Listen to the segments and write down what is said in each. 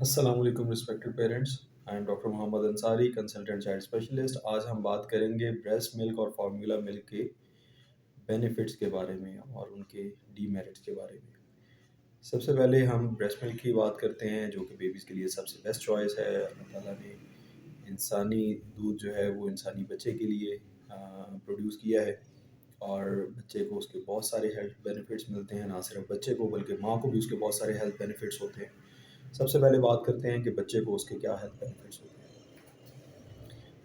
अस्सलाम वालेकुम respected parents. I am doctor Mohammad Ansari, consultant child specialist. आज हम बात करेंगे ब्रेस्ट मिल्क और फार्मूला मिल्क के बेनिफिट्स के बारे में और उनके डीमेरिट्स के बारे में। सबसे पहले हम ब्रेस्ट मिल्क की बात करते हैं, जो कि बेबीज़ के लिए सबसे बेस्ट चॉइस है। अल्लाह ताला ने इंसानी दूध जो है वो इंसानी बच्चे के लिए प्रोड्यूस किया है, और बच्चे को उसके बहुत सारे हेल्थ बेनिफिट्स मिलते हैं। ना सिर्फ बच्चे को बल्कि माँ को भी उसके बहुत सारे हेल्थ बेनिफिट्स होते हैं। सबसे पहले बात करते हैं कि बच्चे को उसके क्या हेल्थ बेनिफिट्स होते हैं।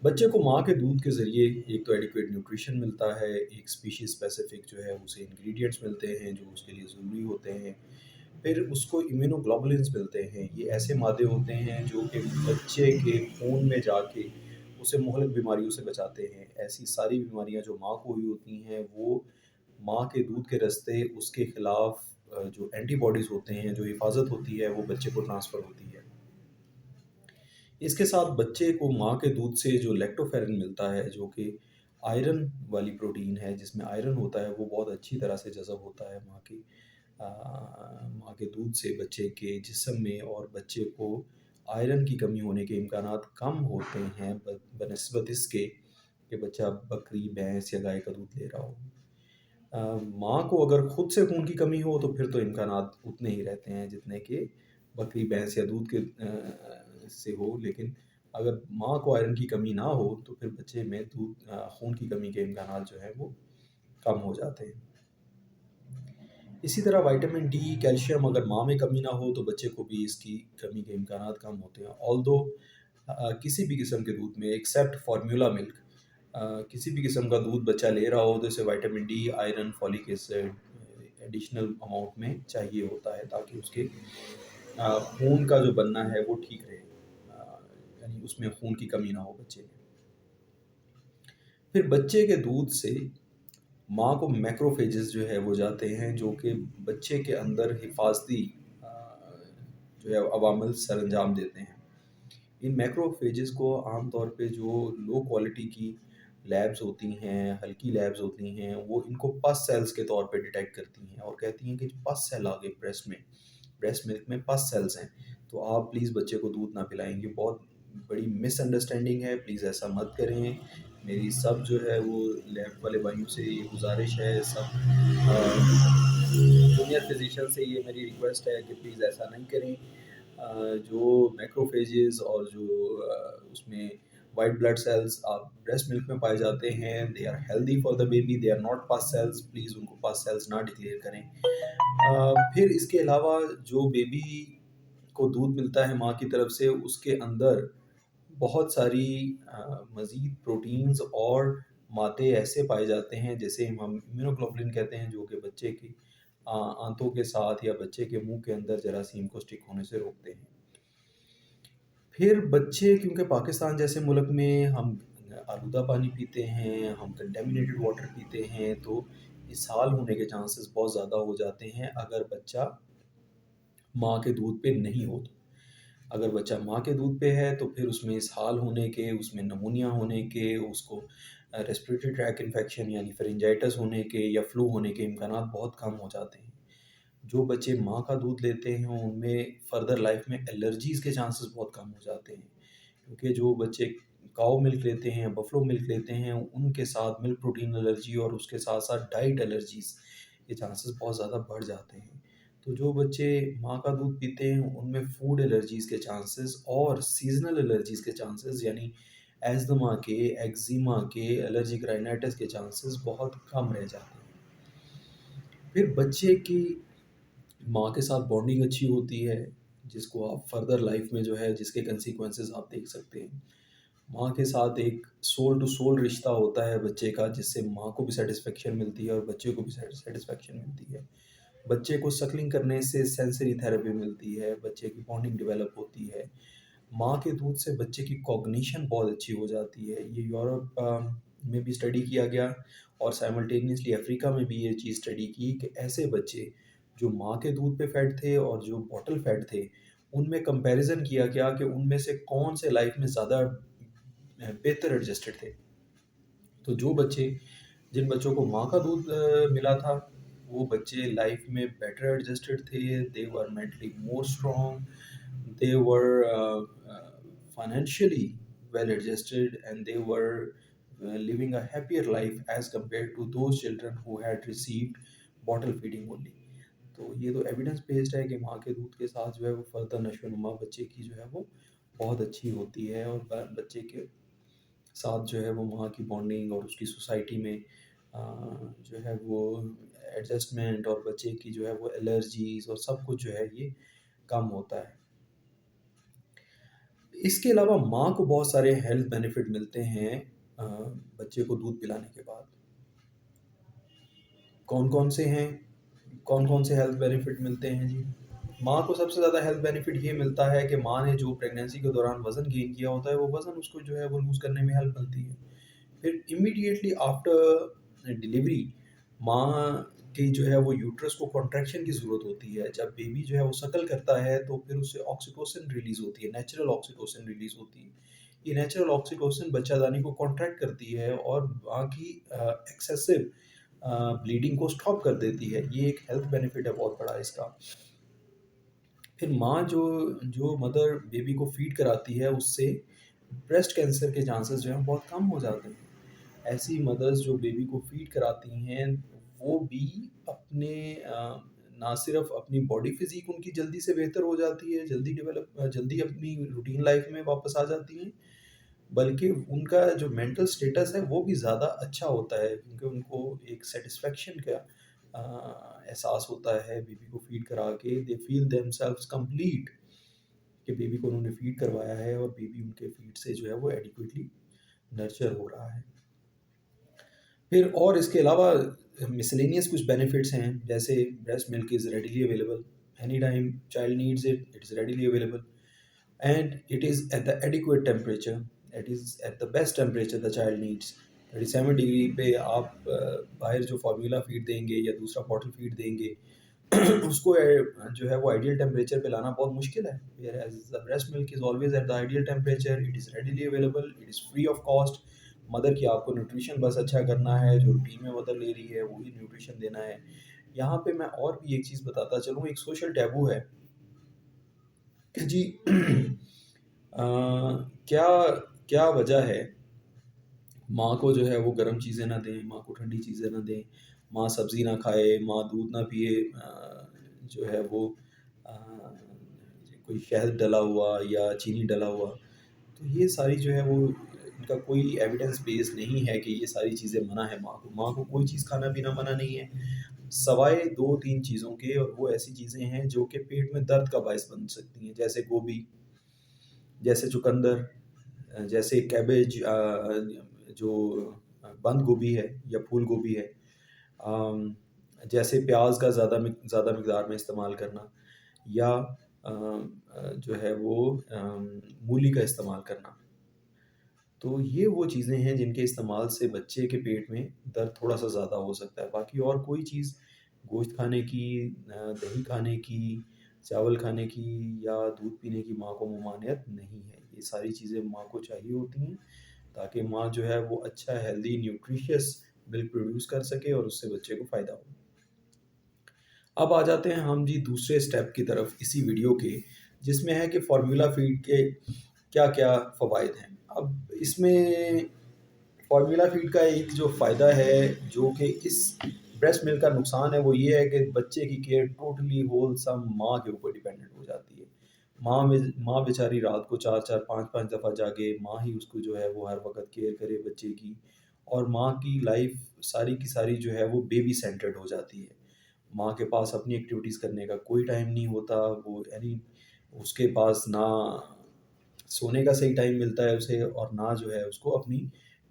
बच्चे को माँ के दूध के ज़रिए एक तो एडिक्वेट न्यूट्रिशन मिलता है, एक स्पीशीज़ स्पेसिफिक जो है उसे इंग्रेडिएंट्स मिलते हैं जो उसके लिए ज़रूरी होते हैं। फिर उसको इम्यूनोग्लोबुलिन्स मिलते हैं। ये ऐसे मादे होते हैं जो कि बच्चे के खून में जाके उसे मुहलक बीमारियों से बचाते हैं। ऐसी सारी बीमारियाँ जो माँ को हुई होती हैं, वो माँ के दूध के रास्ते उसके खिलाफ जो एंटीबॉडीज़ होते हैं, जो हिफाज़त होती है, वो बच्चे को ट्रांसफ़र होती है। इसके साथ बच्चे को माँ के दूध से जो लैक्टोफेरिन मिलता है, जो कि आयरन वाली प्रोटीन है, जिसमें आयरन होता है, वो बहुत अच्छी तरह से जज़ब होता है माँ के दूध से बच्चे के जिस्म में, और बच्चे को आयरन की कमी होने के इम्कानात कम होते हैं बनिस्बत इसके कि बच्चा बकरी, भैंस या गाय का दूध ले रहा हो। माँ को अगर खुद से खून की कमी हो तो फिर तो इम्कानात उतने ही रहते हैं जितने कि बकरी, भैंस या दूध के से हो। लेकिन अगर माँ को आयरन की कमी ना हो तो फिर बच्चे में खून की कमी के इम्कानात जो हैं वो कम हो जाते हैं। इसी तरह विटामिन डी, कैल्शियम अगर माँ में कमी ना हो तो बच्चे को भी इसकी कमी के इम्कानात कम होते हैं। ऑल्दो किसी भी किस्म के दूध में एक्सेप्ट फार्मूला मिल्क, किसी भी किस्म का दूध बच्चा ले रहा हो तो इसे vitamin D, iron, folic acid additional amount में चाहिए होता है, ताकि उसके खून का जो बनना है वो ठीक रहे, यानी उसमें खून की कमी ना हो बच्चे में। फिर बच्चे के दूध से माँ को मैक्रोफेजेस जो है वो जाते हैं, जो कि बच्चे के अंदर हिफाजती जो है अवामल सरअंजाम देते हैं। इन मैक्रोफेजेस को आम तौर पे जो लो क्वालिटी की लैब्स होती हैं, हल्की लैब्स होती हैं, वो इनको पस सेल्स के तौर पे डिटेक्ट करती हैं और कहती हैं कि जो पस सेल आ गए ब्रेस्ट मिल्क में पस सेल्स हैं, तो आप प्लीज़ बच्चे को दूध ना पिलाएं। ये बहुत बड़ी मिसअंडरस्टैंडिंग है, प्लीज़ ऐसा मत करें। मेरी सब जो है वो लैब वाले भाइयों से ये गुजारिश है, सब जूनियर फिजिशियन से ये मेरी रिक्वेस्ट है कि प्लीज़ ऐसा नहीं करें। जो मैक्रोफेजेस और जो उसमें वाइट ब्लड सेल्स आप ब्रेस्ट मिल्क में पाए जाते हैं, they are healthy for the baby, they are not pus cells. Please उनको पस सेल्स ना डिक्लेयर करें। फिर इसके अलावा जो बेबी को दूध मिलता है माँ की तरफ से, उसके अंदर बहुत सारी मज़ीद प्रोटीन्स और मादे ऐसे पाए जाते हैं जिसे हम इम्यूनोग्लोबुलिन कहते हैं, जो कि बच्चे की आंतों के साथ या बच्चे के मुंह के अंदर जरासीम को स्टिक होने से रोकते हैं। फिर बच्चे, क्योंकि पाकिस्तान जैसे मुल्क में हम आलूदा पानी पीते हैं, हम कंटेमिनेटेड वाटर पीते हैं, तो इसहाल होने के चांसेस बहुत ज़्यादा हो जाते हैं अगर बच्चा माँ के दूध पे नहीं हो तो। अगर बच्चा माँ के दूध पे है तो फिर उसमें इसहाल होने के, उसमें नमूनिया होने के, उसको रेस्पिरेटरी ट्रैक इन्फेक्शन यानी फेरिंजाइटिस होने के या फ्लू होने के इम्कानात बहुत कम हो जाते हैं। जो बच्चे माँ का दूध लेते हैं उनमें फ़र्दर लाइफ में एलर्जीज़ के चांसेस बहुत कम हो जाते हैं, क्योंकि जो बच्चे काऊ मिल्क लेते हैं, बफलो मिल्क लेते हैं, उनके साथ मिल्क प्रोटीन एलर्जी और उसके साथ-साथ डाइट एलर्जीज़ के चांसेस बहुत ज़्यादा बढ़ जाते हैं। तो जो बच्चे माँ का दूध पीते हैं उनमें फूड एलर्जीज़ के चांसेस और सीज़नल एलर्जीज़ के चांसेस, यानी एज़्मा के, एक्ज़िमा के, एलर्जिक राइनाइटिस के चांसेस बहुत कम रह जाते हैं। फिर बच्चे की माँ के साथ बॉन्डिंग अच्छी होती है, जिसको आप फ़र्दर लाइफ़ में जो है जिसके कंसीक्वेंसेस आप देख सकते हैं। माँ के साथ एक सोल टू सोल रिश्ता होता है बच्चे का, जिससे माँ को भी सैटिस्फैक्शन मिलती है और बच्चे को भी सैटिस्फैक्शन मिलती है। बच्चे को सक्लिंग करने से सेंसरी थेरेपी मिलती है, बच्चे की बॉन्डिंग डेवलप होती है। माँ के दूध से बच्चे की कॉग्निशन बहुत अच्छी हो जाती है। ये यूरोप में भी स्टडी किया गया और साइमल्टेनियसली अफ्रीका में भी ये चीज़ स्टडी की कि ऐसे बच्चे जो माँ के दूध पे फेड थे और जो बॉटल फेड थे, उनमें कंपैरिजन किया गया कि उनमें से कौन से लाइफ में ज़्यादा बेहतर एडजस्टेड थे। तो जो बच्चे जिन बच्चों को माँ का दूध मिला था, वो बच्चे लाइफ में बेटर एडजस्टेड थे, they were mentally more strong, they were financially well adjusted, and they were living a happier life as compared to those children who had received bottle feeding only. तो ये तो evidence based है कि माँ के दूध के साथ जो है वो फर्दर नशोनुमा बच्चे की जो है वो बहुत अच्छी होती है, और बच्चे के साथ जो है वो माँ की बॉन्डिंग और उसकी सोसाइटी में जो है वो एडजस्टमेंट, और बच्चे की जो है वो एलर्जीज और सब कुछ जो है ये कम होता है। इसके अलावा माँ को बहुत सारे हेल्थ बेनिफिट मिलते हैं बच्चे को दूध पिलाने के बाद। कौन-कौन से हैं? कौन-कौन से हेल्थ बेनिफिट मिलते हैं जी? माँ को सबसे ज़्यादा हेल्थ बेनिफिट ये मिलता है कि माँ ने जो प्रेगनेंसी के दौरान वज़न गेन किया होता है, वो वज़न उसको जो है वो लूज़ करने में हेल्प मिलती है। फिर इमीडिएटली आफ्टर डिलीवरी माँ की जो है वो यूट्रस को कॉन्ट्रैक्शन की ज़रूरत होती है। जब बेबी जो है वो सकल करता है तो फिर उससे ऑक्सीटोसिन रिलीज़ होती है, नेचुरल ऑक्सीटोसिन रिलीज़ होती है। ये नेचुरल ऑक्सीटोसिन बच्चादानी को कॉन्ट्रैक्ट करती है और माँ की एक्सेसिव ब्लीडिंग को स्टॉप कर देती है। ये एक हेल्थ बेनिफिट है बहुत बड़ा इसका। फिर माँ जो जो मदर बेबी को फीड कराती है, उससे ब्रेस्ट कैंसर के चांसेस जो हैं बहुत कम हो जाते हैं। ऐसी मदर्स जो बेबी को फीड कराती हैं, वो भी अपने ना सिर्फ अपनी बॉडी फिजिक उनकी जल्दी से बेहतर हो जाती है, जल्दी अपनी रूटीन लाइफ में वापस आ जाती हैं, बल्कि उनका जो मेंटल स्टेटस है वो भी ज़्यादा अच्छा होता है, क्योंकि उनको एक सेटिस्फेक्शन का एहसास होता है बेबी को फीड करा के। दे फील देमसेल्व्स कंप्लीट कि बेबी को उन्होंने फीड करवाया है और बेबी उनके फीड से जो है वो एडिक्वेटली नर्चर हो रहा है। फिर और इसके अलावा मिसलेनियस कुछ बेनिफिट्स हैं, जैसे breast milk is readily available any time child needs it, it is readily available, and it is at the adequate temperature, it is at the best temperature the child needs. 37 degree पे आप बाहर जो formula feed देंगे या दूसरा bottle feed देंगे उसको जो है वो आइडियल टेम्परेचर पे लाना बहुत मुश्किल है। Whereas the breast milk is always at the ideal temperature, it is readily available, it is free of cost. Mother की आपको न्यूट्रिशन बस अच्छा करना है, जो रूटीन में मदर ले रही है वही न्यूट्रिशन देना है। यहाँ पे मैं और भी एक चीज़ बताता चलूँ, एक सोशल टैबू है कि जी अ, क्या क्या वजह है माँ को जो है वो गर्म चीज़ें ना दें, माँ को ठंडी चीज़ें ना दें, माँ सब्ज़ी ना खाए, माँ दूध ना पिए, जो है वो अ, कोई शहद डला हुआ या चीनी डला हुआ। तो ये सारी जो है वो इनका कोई एविडेंस बेस नहीं है कि ये सारी चीज़ें मना है माँ को। माँ को कोई चीज़ खाना-पीना मना नहीं है, सवाए 2-3 चीज़ों के, और वो ऐसी चीज़ें हैं जो कि पेट में दर्द का बायस बन सकती हैं, जैसे गोभी, जैसे चुकंदर, जैसे कैबेज, जो बंद गोभी है या फूल गोभी है, जैसे प्याज का ज़्यादा मिकदार में इस्तेमाल करना, या जो है वो मूली का इस्तेमाल करना। तो ये वो चीज़ें हैं जिनके इस्तेमाल से बच्चे के पेट में दर्द थोड़ा-सा ज़्यादा हो सकता है। बाकी और कोई चीज़ गोश्त खाने की, दही खाने की, चावल खाने की या दूध पीने की माँ को ममानियत नहीं है। ये सारी चीज़ें माँ को चाहिए होती हैं, ताकि माँ जो है वो अच्छा हेल्दी न्यूट्रिशियस मिल्क प्रोड्यूस कर सके और उससे बच्चे को फ़ायदा हो। अब आ जाते हैं हम जी दूसरे स्टेप की तरफ इसी वीडियो के, जिसमें है कि फ़ॉर्मूला फ़ीड के क्या-क्या फ़वाइद हैं। अब इसमें फ़ॉर्मूला फ़ीड का एक जो फ़ायदा है, जो कि इस ब्रेस्ट मिल्क का नुकसान है, वो ये है कि बच्चे की केयर टोटली होलसम माँ के ऊपर डिपेंडेंट हो जाती है। माँ बेचारी रात को 4-4 5-5 दफ़ा जागे, माँ ही उसको जो है वो हर वक़्त केयर करे बच्चे की, और माँ की लाइफ़ सारी की सारी जो है वो बेबी सेंटर्ड हो जाती है। माँ के पास अपनी एक्टिविटीज़ करने का कोई टाइम नहीं होता, वो यानी उसके पास ना सोने का सही टाइम मिलता है उसे, और ना जो है उसको अपनी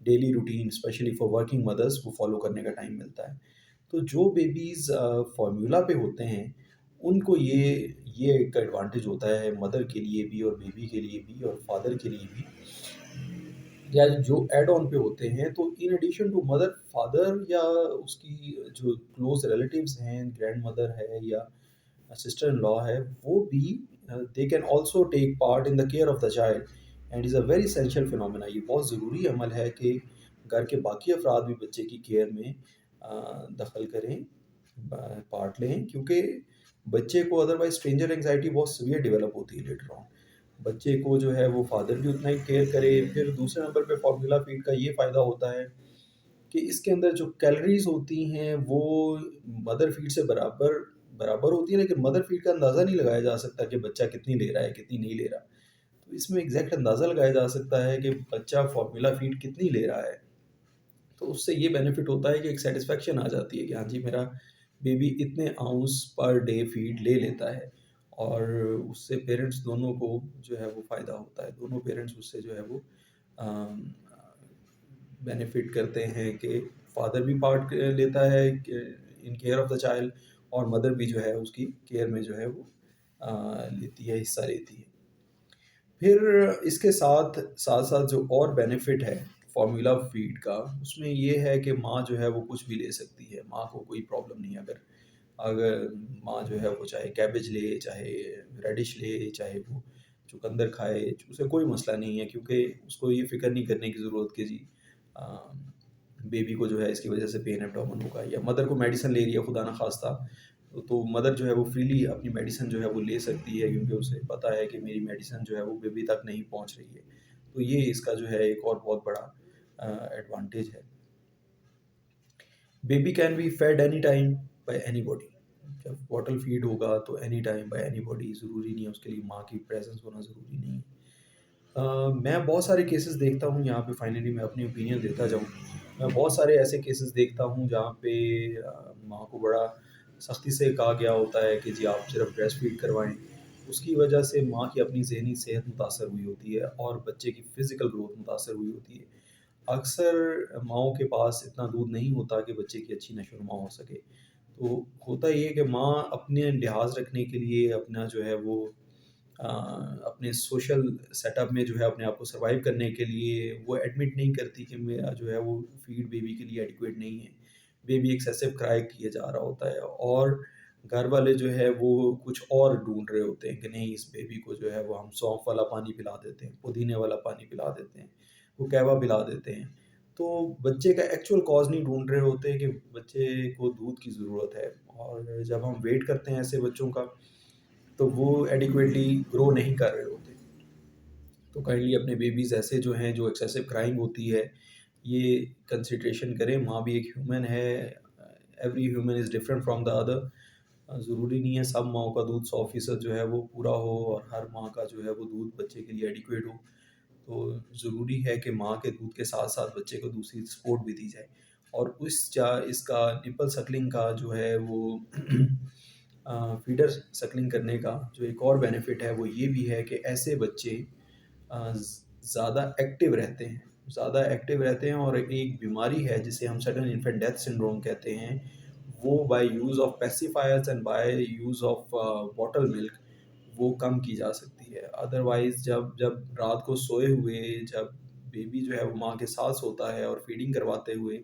daily routine specially for working mothers को फॉलो करने का टाइम मिलता है। तो जो बेबीज़ फ़ॉर्मूला पे होते हैं, उनको ये एक एडवांटेज होता है मदर के लिए भी और बेबी के लिए भी और फादर के लिए भी, या जो ऐड ऑन पे होते हैं, तो in addition to mother, father या उसकी जो क्लोज़ रिलेटिव्स हैं, ग्रैंडमदर है या सिस्टर इन लॉ है, वो भी they can also take part in the care of the child, and is a very essential phenomena. ये बहुत ज़रूरी अमल है कि घर के बाकी अफराद भी बच्चे की केयर में दखल करें, पार्ट लें, क्योंकि बच्चे को अदरवाइज़ स्ट्रेंजर एंग्ज़ायटी बहुत सीवियर डेवलप होती है लेटर ऑन। बच्चे को जो है वो फ़ादर भी उतना ही केयर करे। फिर दूसरे नंबर पे फ़ॉर्मूला फ़ीड का ये फ़ायदा होता है कि इसके अंदर जो कैलोरीज़ होती हैं वो मदर फ़ीड से बराबर बराबर होती है, लेकिन मदर फ़ीड का अंदाज़ा नहीं लगाया जा सकता कि बच्चा कितनी ले रहा है, कितनी नहीं ले रहा। तो इसमें एग्ज़ैक्ट अंदाज़ा लगाया जा सकता है कि बच्चा फ़ॉर्मूला फ़ीड कितनी ले रहा है। तो उससे ये बेनिफिट होता है कि एक सैटिस्फैक्शन आ जाती है कि हाँ जी, मेरा बेबी इतने आउंस पर डे फीड ले लेता है, और उससे पेरेंट्स दोनों को जो है वो फ़ायदा होता है। दोनों पेरेंट्स उससे जो है वो बेनिफिट करते हैं कि फादर भी पार्ट लेता है in care of the child, और मदर भी जो है उसकी केयर में जो है वो लेती है, हिस्सा लेती है। फिर इसके साथ साथ साथ जो और बेनिफिट है फार्मूला फीड का, उसमें ये है कि माँ जो है वो कुछ भी ले सकती है। माँ को कोई प्रॉब्लम नहीं है। अगर अगर माँ जो है वो चाहे कैबेज ले, चाहे रेडिश ले, चाहे वो चुकंदर खाए, उसे कोई मसला नहीं है, क्योंकि उसको ये फ़िक्र नहीं करने की ज़रूरत कि जी बेबी को जो है इसकी वजह से पेन एब्डोमेन होगा, या मदर को मेडिसिन ले रही है खुदा ना खास्ता, तो मदर जो है वो फ्रीली अपनी मेडिसिन जो है वो ले सकती है, क्योंकि उसे पता है कि मेरी मेडिसिन जो है वो बेबी तक नहीं पहुंच रही है। तो ये इसका जो है एक और बहुत बड़ा एडवांटेज है। Baby can be fed any time by anybody. जब बॉटल फीड होगा तो एनी टाइम बाय एनीबॉडी, ज़रूरी नहीं है उसके लिए माँ की प्रेजेंस होना ज़रूरी नहीं है। मैं बहुत सारे केसेस देखता हूँ, यहाँ पे फाइनली मैं अपनी ओपिनियन देता जाऊँ। मैं बहुत सारे ऐसे केसेस देखता हूँ जहाँ पे माँ को बड़ा सख्ती से कहा गया होता है कि जी आप सिर्फ ब्रेस्ट फीड करवाएं। उसकी वजह से माँ की अपनी ज़हनी सेहत मुतासर हुई होती है, और बच्चे की फ़िज़िकल ग्रोथ मुतासर हुई होती है। अक्सर माँओं के पास इतना दूध नहीं होता कि बच्चे की अच्छी नशोनुमा हो सके। तो होता ये है कि माँ अपने लिहाज रखने के लिए, अपना जो है वो अपने सोशल सेटअप में जो है अपने आप को सर्वाइव करने के लिए वो एडमिट नहीं करती कि मेरा जो है वो फीड बेबी के लिए एडिक्वेट नहीं है। बेबी एक्सेसिव क्राई किए जा रहा होता है, और घर वाले जो है वो कुछ और ढूँढ रहे होते हैं कि नहीं, इस बेबी को जो है वो हम सौंफ वाला पानी पिला देते हैं, पुदीने वाला पानी पिला देते हैं, वो कहवा पिला देते हैं। तो बच्चे का एक्चुअल कॉज़ नहीं ढूँढ रहे होते कि बच्चे को दूध की ज़रूरत है, और जब हम वेट करते हैं ऐसे बच्चों का, तो वो एडिक्वेटली ग्रो नहीं कर रहे होते। तो काइंडली अपने बेबीज़ ऐसे जो हैं, जो एक्सेसिव क्राइंग होती है, ये कंसिडरेशन करें। माँ भी एक ह्यूमन है, every human is different from the other. ज़रूरी नहीं है सब माँओं का दूध 100% जो है वो पूरा हो, और हर माँ का जो है वो दूध बच्चे के लिए एडिक्वेट हो। तो ज़रूरी है कि माँ के दूध के साथ-साथ बच्चे को दूसरी सपोर्ट भी दी जाए। और उस चा इसका निपल सक्लिंग का जो है वो फीडर सक्लिंग करने का जो एक और बेनिफिट है वो ये भी है कि ऐसे बच्चे ज़्यादा एक्टिव रहते हैं, ज़्यादा एक्टिव रहते हैं, और एक बीमारी है जिसे हम सडन इन्फेंट डेथ सिंड्रोम कहते हैं, वो by use of pacifiers and by use of bottle milk वो कम की जा सकती है। अदरवाइज़ जब जब रात को सोए हुए, जब बेबी जो है वो माँ के साथ सोता है और फीडिंग करवाते हुए,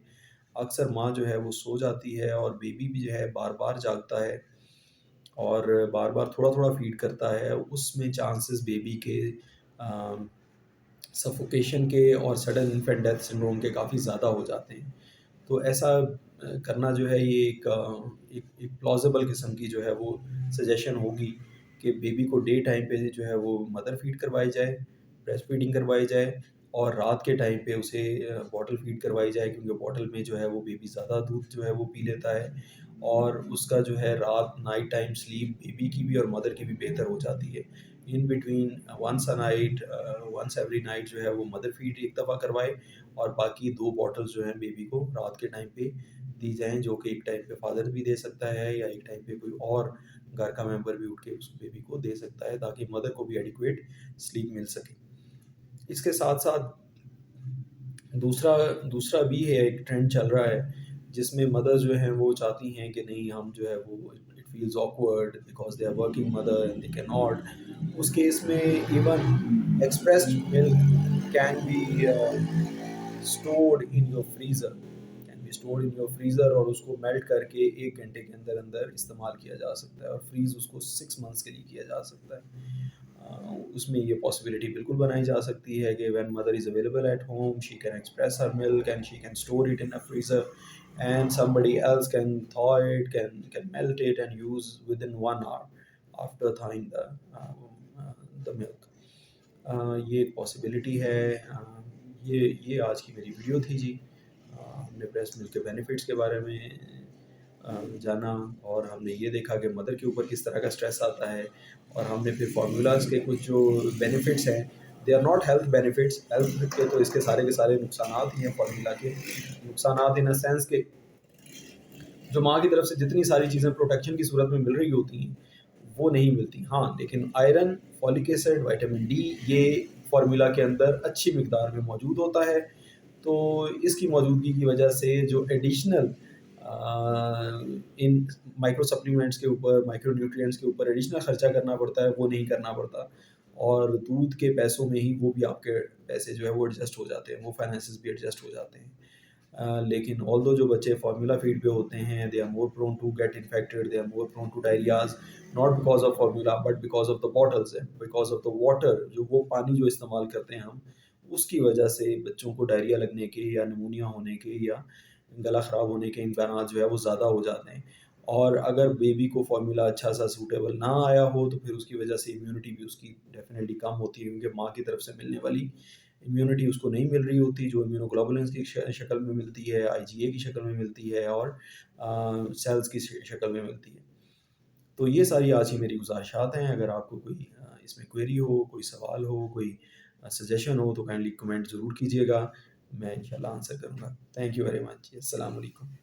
अक्सर माँ जो है वो सो जाती है, और बेबी भी जो है बार-बार जागता है और बार-बार थोड़ा-थोड़ा फ़ीड करता है। उसमें चांसेस बेबी के अ, सफोकेशन के और सडन इन्फेंट डेथ सिंड्रोम के काफ़ी ज़्यादा हो जाते हैं। तो ऐसा करना जो है ये एक प्लॉज़िबल किस्म की जो है वो सजेशन होगी कि बेबी को डे टाइम पे जो है वो मदर फ़ीड करवाई जाए, ब्रेस्ट फ़ीडिंग करवाई जाए, और रात के टाइम पे उसे बॉटल फ़ीड करवाई जाए, क्योंकि बॉटल में जो है वो बेबी ज़्यादा दूध जो है वो पी लेता है, और उसका जो है रात नाइट टाइम स्लीप बेबी की भी और मदर की भी बेहतर हो जाती है। In between once a night, once every night जो है वो मदर फ़ीड एक दफ़ा करवाए, और बाकी 2 बॉटल्स जो हैं बेबी को रात के टाइम पे दी जाएँ, जो कि एक टाइम पे फादर भी दे सकता है, या एक टाइम पे कोई और घर का मेंबर भी उठ के उस बेबी को दे सकता है, ताकि मदर को भी एडिक्वेट स्लीप मिल सके। इसके साथ-साथ दूसरा दूसरा भी है, एक ट्रेंड चल रहा है जिसमें मदर्स जो हैं वो चाहती हैं कि नहीं, हम जो है वो it feels awkward because they are working mother and they can not. उस केस में even expressed milk can be stored in your freezer, can be stored in your freezer, और उसको मेल्ट करके 1 घंटे के अंदर इस्तेमाल किया जा सकता है, और फ्रीज़ उसको 6 मंथ्स के लिए किया जा सकता है। उसमें ये पॉसिबिलिटी बिल्कुल बनाई जा सकती है कि when mother is available at home, she can express her milk and she can store it in a freezer and somebody else can thaw it, can melt it and use within 1 hour after thawing the milk. ये एक possibility है। ये आज की मेरी video थी जी। हमने breast milk के बेनिफिट्स के बारे में जाना, और हमने ये देखा कि मदर के ऊपर किस तरह का स्ट्रेस आता है, और हमने फिर फार्मूलाज के कुछ जो बेनिफिट्स हैं, they are not health benefits, health के तो इसके सारे के सारे नुकसान ही हैं फार्मूला के। नुकसान इन अ सेंस के जो माँ की तरफ से जितनी सारी चीज़ें प्रोटेक्शन की सूरत में मिल रही होती हैं वो नहीं मिलती। हाँ, लेकिन iron, folic acid, vitamin D ये फार्मूला के अंदर अच्छी मिकदार में मौजूद होता है। तो इसकी मौजूदगी की वजह से जो एडिशनल इन माइक्रो सप्लीमेंट्स के ऊपर, माइक्रो न्यूट्रिएंट्स के ऊपर एडिशनल खर्चा करना पड़ता है, वो नहीं करना पड़ता, और दूध के पैसों में ही वो भी आपके पैसे जो है वो एडजस्ट हो जाते हैं, वो फाइनेंसेस भी एडजस्ट हो जाते हैं। लेकिन ऑल्दो जो बच्चे फार्मूला फीड पे होते हैं, they are more prone to get infected, they are more prone to diarrhoeas, not because of formula but because of the bottles, because of the water, जो वो पानी जो इस्तेमाल करते हैं हम, उसकी वजह से बच्चों को डायरिया लगने के या निमोनिया होने के या गला ख़राब होने के इम्कान जो है वो ज़्यादा हो जाते हैं। और अगर बेबी को फार्मूला अच्छा सा सूटेबल ना आया हो तो फिर उसकी वजह से इम्यूनिटी भी उसकी डेफिनेटली कम होती है, क्योंकि माँ की तरफ से मिलने वाली इम्यूनिटी उसको नहीं मिल रही होती, जो इम्यूनोग्लोबुलिन्स की शक्ल में मिलती है, आईजीए की शक्ल में मिलती है, और सेल्स की शक्ल में मिलती है। तो ये सारी आज की मेरी गुज़ारिशात हैं। अगर आपको कोई इसमें क्वेरी हो, कोई सवाल हो, कोई सजेशन हो तो काइंडली कमेंट ज़रूर कीजिएगा, मैं इंशाल्लाह आंसर करूँगा। Thank you very much. अस्सलाम वालेकुम।